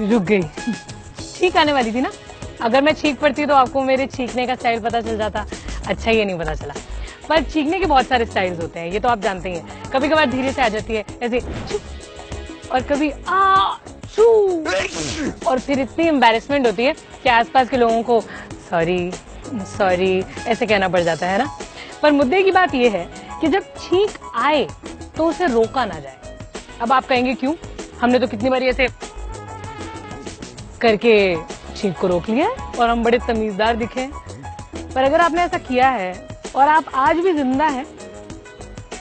रुक गई। छींक आने वाली थी ना। अगर मैं छींक पड़ती तो आपको मेरे छींकने का स्टाइल पता चल जाता। अच्छा ये नहीं पता चला। पर छींकने के बहुत सारे स्टाइल्स होते हैं, ये तो आप जानते ही हैं। कभी कभार धीरे से आ जाती है ऐसे चुप, और कभी आ चू, और फिर इतनी एम्बैरेसमेंट होती है कि आसपास के लोगों को सॉरी सॉरी ऐसे कहना पड़ जाता है ना। पर मुद्दे की बात यह है कि जब छींक आए तो उसे रोका ना जाए। अब आप कहेंगे क्यों? हमने तो कितनी बार ऐसे करके छींक को रोक लिया है और हम बड़े तमीजदार दिखे हैं। पर अगर आपने ऐसा किया है और आप आज भी जिंदा हैं,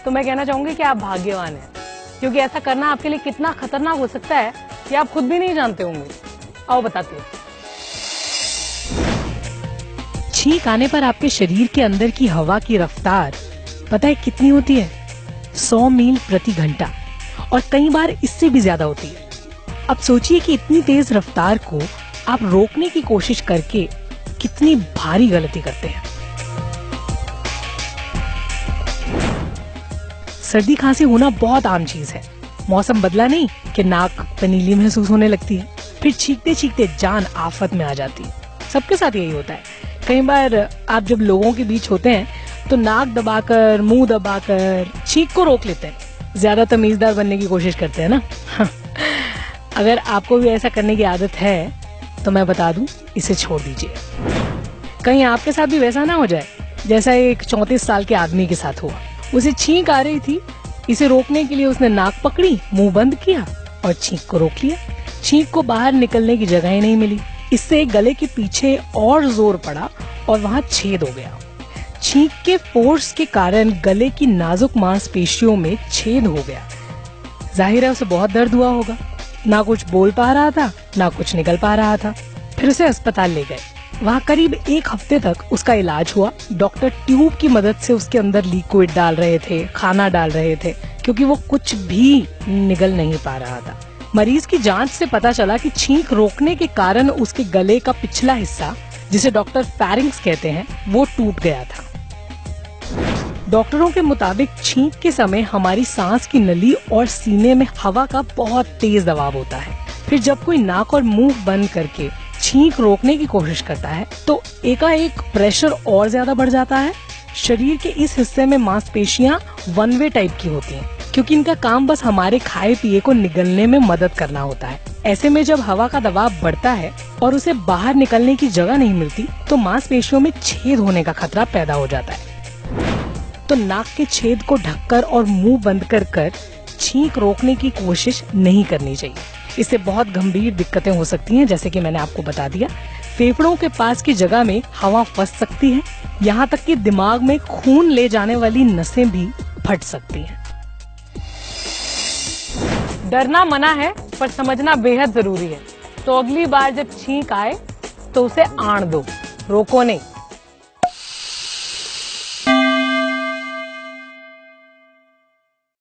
तो मैं कहना चाहूंगी कि आप भाग्यवान हैं, क्योंकि ऐसा करना आपके लिए कितना खतरनाक हो सकता है कि आप खुद भी नहीं जानते होंगे। आओ बताते हैं। छींक आने पर आपके शरीर के अंदर की हवा की रफ्तार पता है कितनी होती है? 100 मील प्रति घंटा, और कई बार इससे भी ज्यादा होती है। अब सोचिए कि इतनी तेज रफ्तार को आप रोकने की कोशिश करके कितनी भारी गलती करते हैं। सर्दी खांसी होना बहुत आम चीज है। मौसम बदला नहीं कि नाक पनीली महसूस होने लगती है, फिर छींकते छींकते जान आफत में आ जाती है। सबके साथ यही होता है। कई बार आप जब लोगों के बीच होते हैं तो नाक दबाकर, मुंह दबाकर छींक को रोक लेते हैं। ज्यादा तमीजदार बनने की कोशिश करते हैं ना। अगर आपको भी ऐसा करने की आदत है तो मैं बता दूं, इसे छोड़ दीजिए। कहीं आपके साथ भी वैसा ना हो जाए जैसा एक 34 साल के आदमी के साथ हुआ। उसे छींक आ रही थी, इसे रोकने के लिए उसने नाक पकड़ी, मुंह बंद किया और छींक को रोक लिया। छींक को बाहर निकलने की जगह ही नहीं मिली। इससे गले के पीछे और जोर पड़ा और वहां छेद हो गया। छींक के फोर्स के कारण गले की नाजुक मांसपेशियों में छेद हो गया। जाहिर है उसे बहुत दर्द हुआ होगा। ना कुछ बोल पा रहा था, ना कुछ निकल पा रहा था। फिर उसे अस्पताल ले गए। वहाँ करीब 1 हफ्ते तक उसका इलाज हुआ। डॉक्टर ट्यूब की मदद से उसके अंदर लिक्विड डाल रहे थे, खाना डाल रहे थे, क्योंकि वो कुछ भी निगल नहीं पा रहा था। मरीज की जांच से पता चला कि छींक रोकने के कारण उसके गले का पिछला हिस्सा, जिसे डॉक्टर फेरिंग्स कहते हैं, वो टूट गया था। डॉक्टरों के मुताबिक छींक के समय हमारी सांस की नली और सीने में हवा का बहुत तेज दबाव होता है। फिर जब कोई नाक और मुंह बंद करके छींक रोकने की कोशिश करता है तो एकाएक प्रेशर और ज्यादा बढ़ जाता है। शरीर के इस हिस्से में मांसपेशियां वन वे टाइप की होती हैं, क्योंकि इनका काम बस हमारे खाए पिए को निगलने में मदद करना होता है। ऐसे में जब हवा का दबाव बढ़ता है और उसे बाहर निकलने की जगह नहीं मिलती तो मांसपेशियों में छेद होने का खतरा पैदा हो जाता है। तो नाक के छेद को ढककर और मुंह बंद कर छींक रोकने की कोशिश नहीं करनी चाहिए। इससे बहुत गंभीर दिक्कतें हो सकती हैं, जैसे कि मैंने आपको बता दिया। फेफड़ों के पास की जगह में हवा फंस सकती है, यहाँ तक कि दिमाग में खून ले जाने वाली नसें भी फट सकती हैं। डरना मना है, पर समझना बेहद जरूरी है। तो अगली बार जब छींक आए तो उसे आण दो, रोको नहीं।